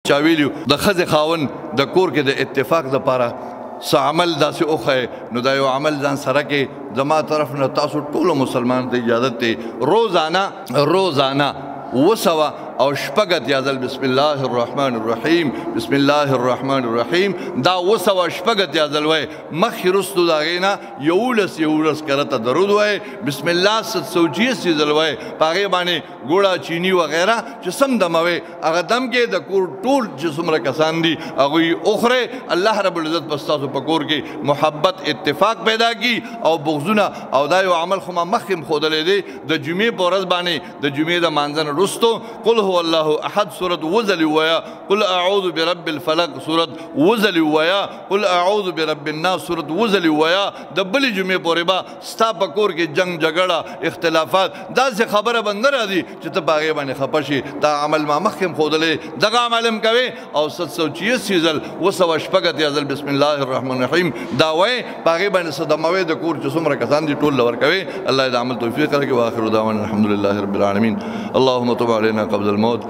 چا ویلیو د ښځې خاوند د کور کې د اتفاق دپاره څه عمل داسې وښیې نو دا یو عمل ځان سره کې زما طرف نه تاسو ټولو مسلمانانو ته اجازت دی روزانه 200 او شپږ اتیا ځل بسم الله الرحمن الرحیم بسم الله الرحمن الرحیم دا 200 شپږ اتیا ځل وایي مخکې وروستو د هغې نه 11 کرته درود وایي بسم الله 786 ځل وایي په هغې باندې ګوړه چیني وغیره چې سم دموي هغه دم کې د کور ټول چې څومره کسان دي هغوی اخرې الله رب العزت په ستاسو په کور کې محبت اتفاق پیدا کړي او بغضونه او دا یو عمل خو ما مخکې هم ښودلی دی د جمعې په ورځ باندې د جمعې د مانځه نه وروستو قل هو الله احد سورة وزل ویا قل اعوذ برب الفلق سورة وزل ویا قل اعوذ برب الناس سورة وزل ویا د بلې جمعې پورې به ستا په کور کې جنگ جګړه اختلافات داسې خبره به نه راځي چې ته په هغې باندې خفه شي دا عمل ما مخکې هم ښودلی دغه عمل هم کوې او 786 ځل 200 شپږ اتیا ځل بسم الله الرحمن الرحیم دا وایې په هغې باندې صدموي د کور چې څومره کسان دي ټول له ورکوي الله یې د عمل توفیق راکړي واخر دعوانا الحمد لله رب العالمین اللهم تب علينا قبل الموت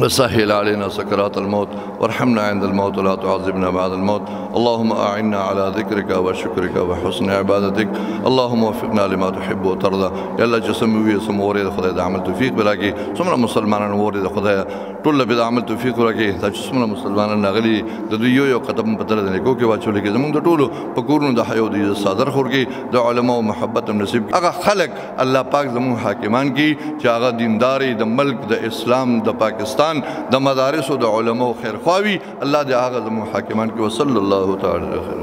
وسهل علينا سكرات الموت وارحمنا عند الموت ولا تعذبنا بعد الموت اللهم أعنا على ذكرك وشكرك وحسن عبادتك اللهم وفقنا لما تحب وترضى يلا جسم ويسم وريد خدای د عمل توفیق بلاکي څومره مسلمانان وريد خدای ټول به د عمل توفیق ورکړي دا چې څومره مسلمانان راغلي د دوی یو قدم په تر نه کو کې واچول کې زموږ د ټولو په کورونو د حیو د صادر خورګي د علماء محبت نصیب هغه خلق الله پاک زموږ حاکمان کی چې هغه دینداري د ملک د اسلام د پاکستان د مدارس او د علماء خیر خواوي الله دې هغه زموږ حاکمان کې وصلی الله تعالی